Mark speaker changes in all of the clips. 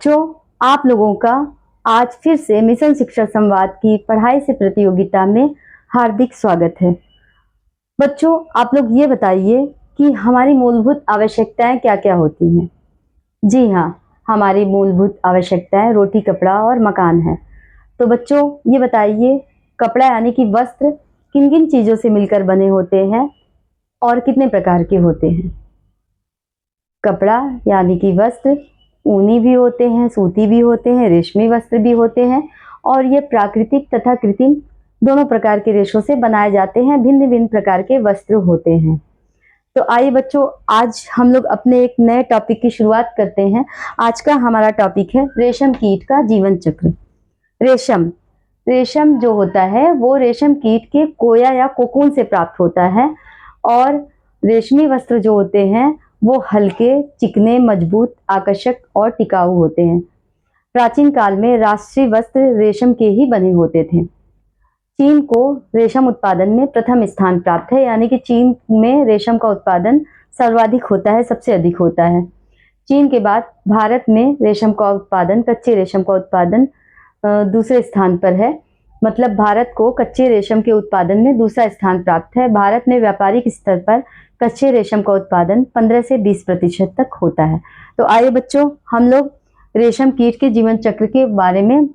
Speaker 1: जो आप लोगों का आज फिर से मिशन शिक्षा संवाद की पढ़ाई से प्रतियोगिता में हार्दिक स्वागत है। बच्चों, आप लोग ये बताइए कि हमारी मूलभूत आवश्यकताएं क्या क्या होती हैं। जी हाँ, हमारी मूलभूत आवश्यकताएं रोटी, कपड़ा और मकान है। तो बच्चों ये बताइए, कपड़ा यानी कि वस्त्र किन किन चीजों से मिलकर बने होते हैं और कितने प्रकार के होते हैं। कपड़ा यानी कि वस्त्र ऊनी भी होते हैं, सूती भी होते हैं, रेशमी वस्त्र भी होते हैं और ये प्राकृतिक तथा कृत्रिम दोनों प्रकार के रेशों से बनाए जाते हैं। भिन्न भिन्न प्रकार के वस्त्र होते हैं। तो आइए बच्चों, आज हम लोग अपने एक नए टॉपिक की शुरुआत करते हैं। आज का हमारा टॉपिक है रेशम कीट का जीवन चक्र। रेशम रेशम जो होता है वो रेशम कीट के कोया या कोकून से प्राप्त होता है और रेशमी वस्त्र जो होते हैं वो हल्के, चिकने, मजबूत, आकर्षक और टिकाऊ होते हैं। प्राचीन काल में राष्ट्रीय वस्त्र रेशम के ही बने होते थे। चीन को रेशम उत्पादन में प्रथम स्थान प्राप्त है, यानी कि चीन में रेशम का उत्पादन सर्वाधिक होता है, सबसे अधिक होता है। चीन के बाद भारत में रेशम का उत्पादन, कच्चे रेशम का उत्पादन दूसरे स्थान पर है। मतलब भारत को कच्चे रेशम के उत्पादन में दूसरा स्थान प्राप्त है। भारत में व्यापारिक स्तर पर कच्चे रेशम का उत्पादन 15 से 20% तक होता है। तो आइए बच्चों, हम लोग रेशम कीट के जीवन चक्र के बारे में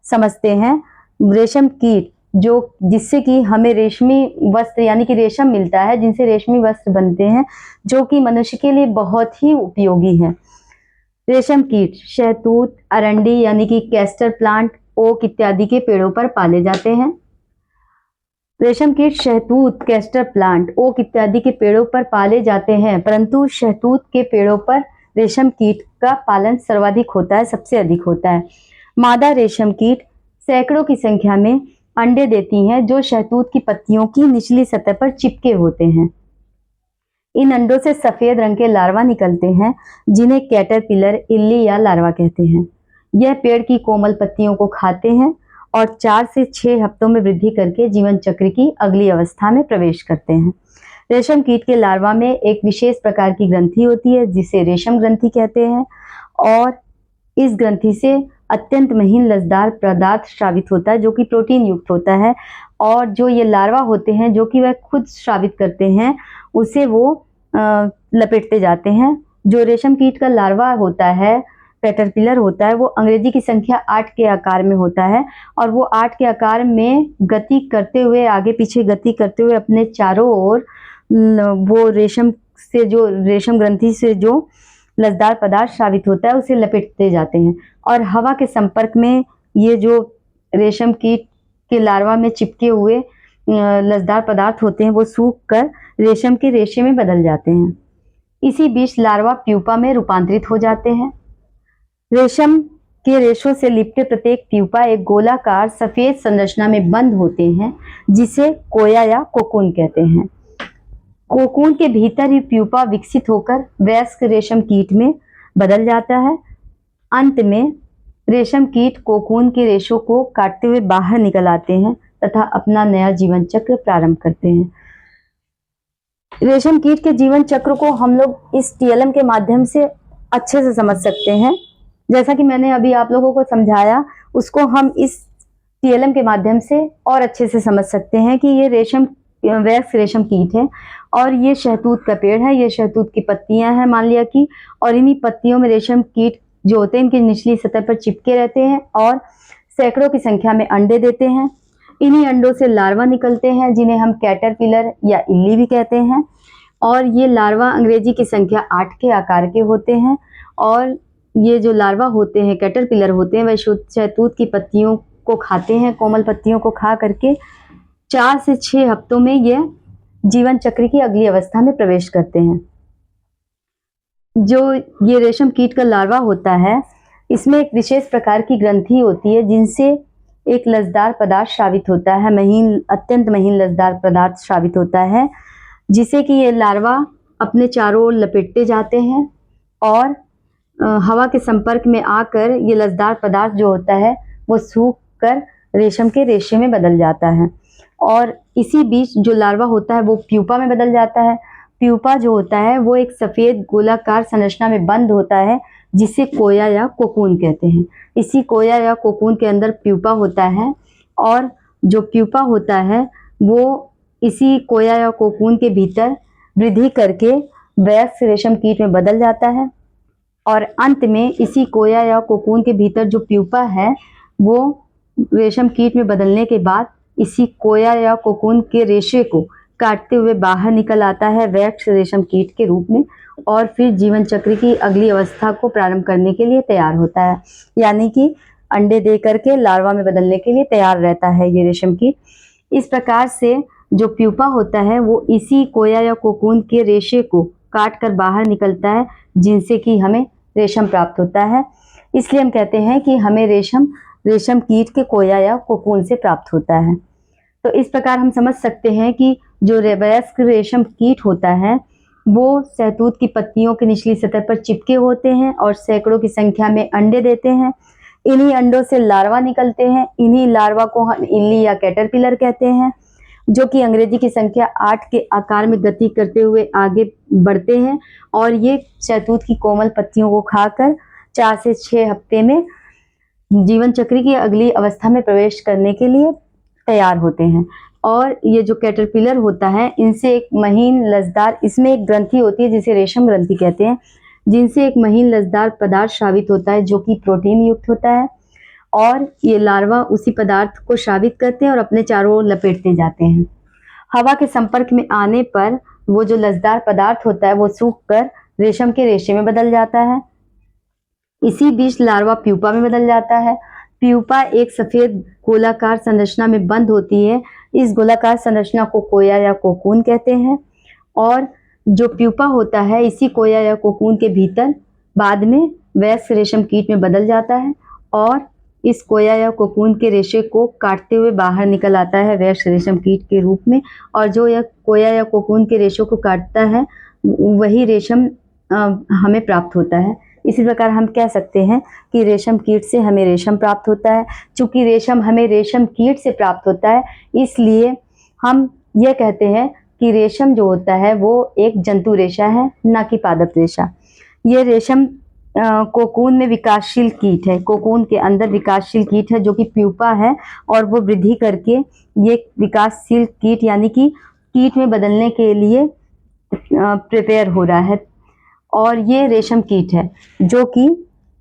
Speaker 1: समझते हैं। रेशम कीट जो जिससे कि हमें रेशमी वस्त्र यानी कि रेशम मिलता है, जिनसे रेशमी वस्त्र बनते हैं, जो कि मनुष्य के लिए बहुत ही उपयोगी है। रेशम कीट शहतूत, अरंडी यानी कि कैस्टर प्लांट, ओक इत्यादि के पेड़ों पर पाले जाते हैं। रेशम कीट शहतूत, कैस्टर प्लांट, ओक इत्यादि के पेड़ों पर पाले जाते हैं, परंतु शहतूत के पेड़ों पर रेशम कीट का पालन सर्वाधिक होता है, सबसे अधिक होता है। मादा रेशम कीट सैकड़ों की संख्या में अंडे देती हैं, जो शहतूत की पत्तियों की निचली सतह पर चिपके होते हैं। इन अंडों से सफेद रंग के लार्वा निकलते हैं, जिन्हें कैटरपिलर, इल्ली या लार्वा कहते हैं। यह पेड़ की कोमल पत्तियों को खाते हैं और 4 से 6 हफ्तों में वृद्धि करके जीवन चक्र की अगली अवस्था में प्रवेश करते हैं। रेशम कीट के लार्वा में एक विशेष प्रकार की ग्रंथि होती है, जिसे रेशम ग्रंथि कहते हैं, और इस ग्रंथि से अत्यंत महीन लसदार पदार्थ स्रावित होता है, जो कि प्रोटीन युक्त होता है। और जो ये लार्वा होते हैं, जो कि वह खुद स्रावित करते हैं, उसे वो लपेटते जाते हैं। जो रेशम कीट का लार्वा होता है, कैटरपिलर होता है, वो अंग्रेजी की संख्या 8 के आकार में होता है और वो 8 के आकार में गति करते हुए, आगे पीछे गति करते हुए अपने चारों ओर वो रेशम ग्रंथि से जो लसदार पदार्थ स्रावित होता है उसे लपेटते जाते हैं। और हवा के संपर्क में ये जो रेशम कीट के लार्वा में चिपके हुए लसदार पदार्थ होते हैं, वो सूख कर रेशम के रेशे में बदल जाते हैं। इसी बीच लार्वा प्यूपा में रूपांतरित हो जाते हैं। रेशम के रेशों से लिपटे प्रत्येक प्यूपा एक गोलाकार सफेद संरचना में बंद होते हैं, जिसे कोया या कोकून कहते हैं। कोकून के भीतर ही प्यूपा विकसित होकर वयस्क रेशम कीट में बदल जाता है। अंत में रेशम कीट कोकून के रेशों को काटते हुए बाहर निकल आते हैं तथा अपना नया जीवन चक्र प्रारंभ करते हैं। रेशम कीट के जीवन चक्र को हम लोग इस टीएलएम के माध्यम से अच्छे से समझ सकते हैं। जैसा कि मैंने अभी आप लोगों को समझाया, उसको हम इस टीएलएम के माध्यम से और अच्छे से समझ सकते हैं कि ये वयस्क रेशम कीट है और ये शहतूत का पेड़ है। ये शहतूत की पत्तियां हैं मान लिया कि, और इन्हीं पत्तियों में रेशम कीट जो होते हैं इनकी निचली सतह पर चिपके रहते हैं और सैकड़ों की संख्या में अंडे देते हैं। इन्हीं अंडों से लार्वा निकलते हैं, जिन्हें हम कैटरपिलर या इल्ली भी कहते हैं। और ये लार्वा अंग्रेजी की संख्या 8 के आकार के होते हैं और ये जो लार्वा होते हैं, कैटरपिलर होते हैं, वह शहतूत की पत्तियों को खाते हैं। कोमल पत्तियों को खा करके 4 से 6 हफ्तों में यह जीवन चक्र की अगली अवस्था में प्रवेश करते हैं। जो ये रेशम कीट का लार्वा होता है, इसमें एक विशेष प्रकार की ग्रंथि होती है, जिनसे एक लसदार पदार्थ स्रावित होता है, अत्यंत महीन लसदार पदार्थ स्रावित होता है, जिसे कि ये लार्वा अपने चारों ओर लपेटते जाते हैं और हवा के संपर्क में आकर ये लसदार पदार्थ जो होता है वो सूख कर रेशम के रेशे में बदल जाता है। और इसी बीच जो लार्वा होता है वो प्यूपा में बदल जाता है। प्यूपा जो होता है वो एक सफेद गोलाकार संरचना में बंद होता है, जिसे कोया या कोकून कहते हैं। इसी कोया या कोकून के अंदर प्यूपा होता है और जो प्यूपा होता है वो इसी कोया या कोकून के भीतर वृद्धि करके वयस्क रेशम कीट में बदल जाता है और अंत में इसी कोया या कोकून के भीतर जो प्यूपा है वो रेशम कीट में बदलने के बाद इसी कोया या कोकून के रेशे को काटते हुए बाहर निकल आता है वयस्क रेशम कीट के रूप में और फिर जीवन चक्र की अगली अवस्था को प्रारंभ करने के लिए तैयार होता है, यानी कि अंडे दे करके लार्वा में बदलने के लिए तैयार रहता है ये रेशम कीट। इस प्रकार से जो प्यूपा होता है वो इसी कोया या कोकून के रेशे को काट कर बाहर निकलता है, जिनसे कि हमें रेशम प्राप्त होता है। इसलिए हम कहते हैं कि हमें रेशम कीट के कोया या कोकून से प्राप्त होता है। तो इस प्रकार हम समझ सकते हैं कि जो वयस्क रेशम कीट होता है वो शहतूत की पत्तियों की निचली सतह पर चिपके होते हैं और सैकड़ों की संख्या में अंडे देते हैं। इन्हीं अंडों से लार्वा निकलते हैं। इन्हीं लार्वा को हम इल्ली या कैटरपिलर कहते हैं, जो कि अंग्रेजी की संख्या 8 के आकार में गति करते हुए आगे बढ़ते हैं और ये शहतूत की कोमल पत्तियों को खाकर 4 से 6 हफ्ते में जीवन चक्र की अगली अवस्था में प्रवेश करने के लिए तैयार होते हैं। और ये जो कैटरपिलर होता है इनसे एक महीन लसदार, इसमें एक ग्रंथि होती है जिसे रेशम ग्रंथि कहते हैं, जिनसे एक महीन लसदार पदार्थ स्रावित होता है जो कि प्रोटीन युक्त होता है और ये लार्वा उसी पदार्थ को स्रावित करते हैं और अपने चारों ओर लपेटते जाते हैं। हवा के संपर्क में आने पर वो जो लसदार पदार्थ होता है वो सूखकर रेशम के रेशे में बदल जाता है। इसी बीच लार्वा प्यूपा में बदल जाता है। प्यूपा एक सफेद गोलाकार संरचना में बंद होती है। इस गोलाकार संरचना को कोया या कोकून कहते हैं और जो प्यूपा होता है इसी कोया या कोकून के भीतर बाद में वयस्क रेशम कीट में बदल जाता है और इस कोया या कोकून के रेशे को काटते हुए बाहर निकल आता है वयस्क रेशम कीट के रूप में। और जो यह कोया या कोकून के रेशों को काटता है वही रेशम हमें प्राप्त होता है। इसी प्रकार हम कह सकते हैं कि रेशम कीट से हमें रेशम प्राप्त होता है। चूंकि रेशम हमें रेशम कीट से प्राप्त होता है इसलिए हम यह कहते हैं कि रेशम जो होता है वो एक जंतु रेशा है, ना कि पादप रेशा। ये रेशम कोकून में विकासशील कीट है, कोकून के अंदर विकासशील कीट है जो कि प्यूपा है और वो वृद्धि करके ये विकासशील कीट यानी कि कीट में बदलने के लिए प्रिपेयर हो रहा है। और ये रेशम कीट है जो कि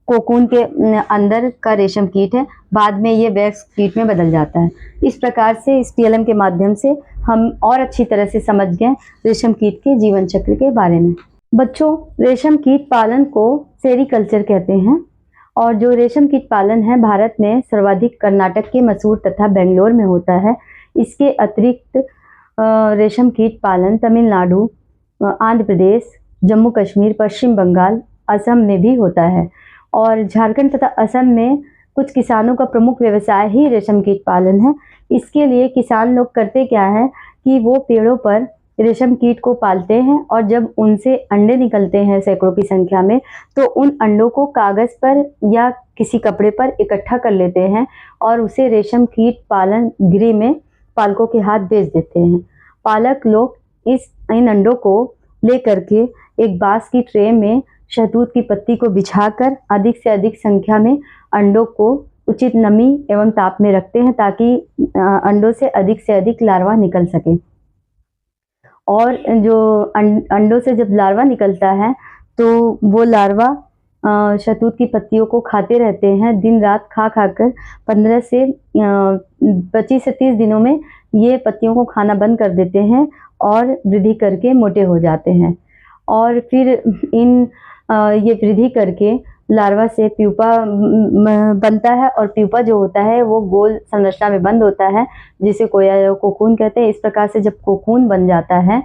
Speaker 1: कोकून के अंदर का रेशम कीट है, बाद में ये वयस्क कीट में बदल जाता है। इस प्रकार से इस टीएलएम के माध्यम से हम और अच्छी तरह से समझ गए रेशम कीट के जीवन चक्र के बारे में। बच्चों, रेशम कीट पालन को सेरीकल्चर कहते हैं और जो रेशम कीट पालन है भारत में सर्वाधिक कर्नाटक के मसूर तथा बेंगलोर में होता है। इसके अतिरिक्त रेशम कीट पालन तमिलनाडु, आंध्र प्रदेश, जम्मू कश्मीर, पश्चिम बंगाल, असम में भी होता है और झारखंड तथा असम में कुछ किसानों का प्रमुख व्यवसाय ही रेशम कीट पालन है। इसके लिए किसान लोग करते क्या है कि वो पेड़ों पर रेशम कीट को पालते हैं और जब उनसे अंडे निकलते हैं सैकड़ों की संख्या में तो उन अंडों को कागज़ पर या किसी कपड़े पर इकट्ठा कर लेते हैं और उसे रेशम कीट पालन गृह में पालकों के हाथ बेच देते हैं। पालक लोग इन अंडों को ले करके एक बांस की ट्रे में शहतूत की पत्ती को बिछाकर अधिक से अधिक संख्या में अंडों को उचित नमी एवं ताप में रखते हैं ताकि अंडों से अधिक लार्वा निकल सके। और जो अंडों से जब लार्वा निकलता है तो वो लार्वा शहतूत की पत्तियों को खाते रहते हैं, दिन रात खा खाकर 15 से 25 से 30 दिनों में ये पत्तियों को खाना बंद कर देते हैं और वृद्धि करके मोटे हो जाते हैं। और फिर ये वृद्धि करके लार्वा से प्यूपा बनता है और प्यूपा जो होता है वो गोल संरचना में बंद होता है जिसे कोया या कोकून कहते हैं। इस प्रकार से जब कोकून बन जाता है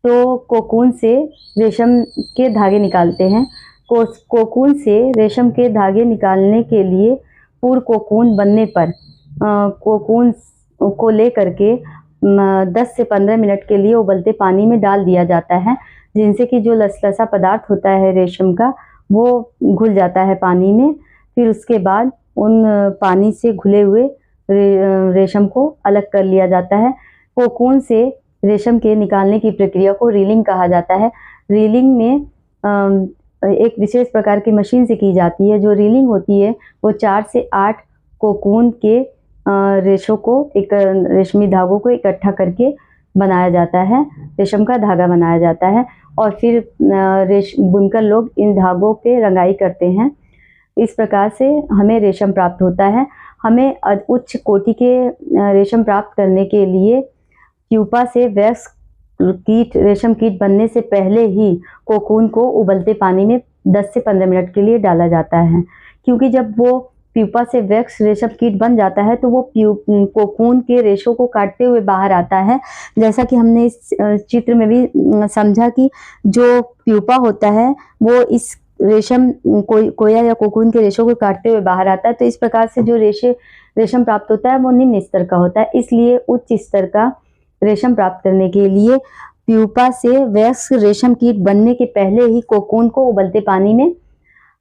Speaker 1: तो कोकून से रेशम के धागे निकालते हैं। कोकून से रेशम के धागे निकालने के लिए पूर्ण कोकून बनने पर कोकून को ले करके 10 से 15 मिनट के लिए उबलते पानी में डाल दिया जाता है, जिनसे कि जो लसलसा पदार्थ होता है रेशम का वो घुल जाता है पानी में। फिर उसके बाद उन पानी से घुले हुए रेशम को अलग कर लिया जाता है। कोकून से रेशम के निकालने की प्रक्रिया को रीलिंग कहा जाता है। रीलिंग में एक विशेष प्रकार की मशीन से की जाती है। जो रीलिंग होती है वो 4 से 8 कोकून के रेशों को, एक रेशमी धागों को इकट्ठा करके बनाया जाता है, रेशम का धागा बनाया जाता है और फिर बुनकर लोग इन धागों पे रंगाई करते हैं। इस प्रकार से हमें रेशम प्राप्त होता है। हमें उच्च कोटि के रेशम प्राप्त करने के लिए प्यूपा से वैक्स कीट, रेशम कीट बनने से पहले ही कोकून को उबलते पानी में 10 से 15 मिनट के लिए डाला जाता है, क्योंकि जब वो प्यूपा से वैक्स रेशम कीट बन जाता है तो वो कोकून के रेशों को काटते हुए बाहर आता है। जैसा कि हमने इस चित्र में भी समझा कि जो प्यूपा होता है वो इस रेशम कोया या कोकून के रेशों को काटते हुए बाहर आता है। तो इस प्रकार से जो रेशम प्राप्त होता है वो निम्न स्तर का होता है। इसलिए उच्च स्तर का रेशम प्राप्त करने के लिए प्यूपा से वैक्स रेशम कीट बनने के पहले ही कोकून को उबलते पानी में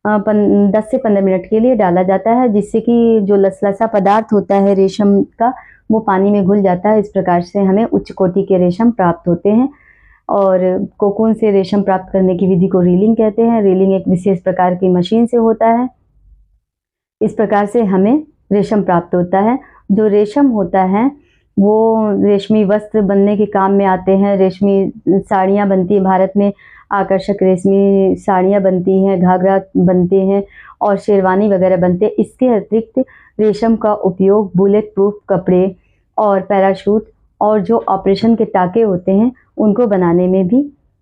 Speaker 1: 10 से 15 मिनट के लिए डाला जाता है, जिससे कि जो लसलसा पदार्थ होता है रेशम का वो पानी में घुल जाता है। इस प्रकार से हमें उच्च कोटि के रेशम प्राप्त होते हैं। और कोकून से रेशम प्राप्त करने की विधि को रीलिंग कहते हैं। रीलिंग एक विशेष प्रकार की मशीन से होता है। इस प्रकार से हमें रेशम प्राप्त होता है। जो रेशम होता है वो रेशमी वस्त्र बनने के काम में आते हैं। रेशमी साड़ियाँ बनती हैं, भारत में आकर्षक रेशमी साड़ियाँ बनती हैं, घाघरा बनते हैं और शेरवानी वगैरह बनते हैं। इसके अतिरिक्त रेशम का उपयोग बुलेट प्रूफ कपड़े और पैराशूट और जो ऑपरेशन के टाके होते हैं उनको बनाने में भी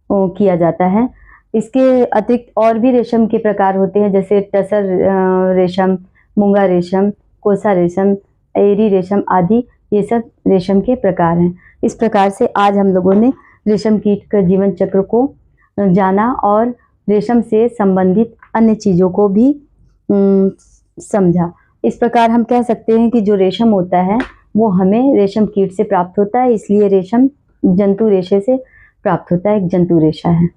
Speaker 1: किया जाता है। इसके अतिरिक्त और भी रेशम के प्रकार होते हैं, जैसे टसर रेशम, मूंगा रेशम, कोसा रेशम, एरी रेशम आदि, ये सब रेशम के प्रकार हैं। इस प्रकार से आज हम लोगों ने रेशम कीट का जीवन चक्र को जाना और रेशम से संबंधित अन्य चीज़ों को भी समझा। इस प्रकार हम कह सकते हैं कि जो रेशम होता है वो हमें रेशम कीट से प्राप्त होता है, इसलिए रेशम जंतु रेशे से प्राप्त होता है, एक जंतु रेशा है।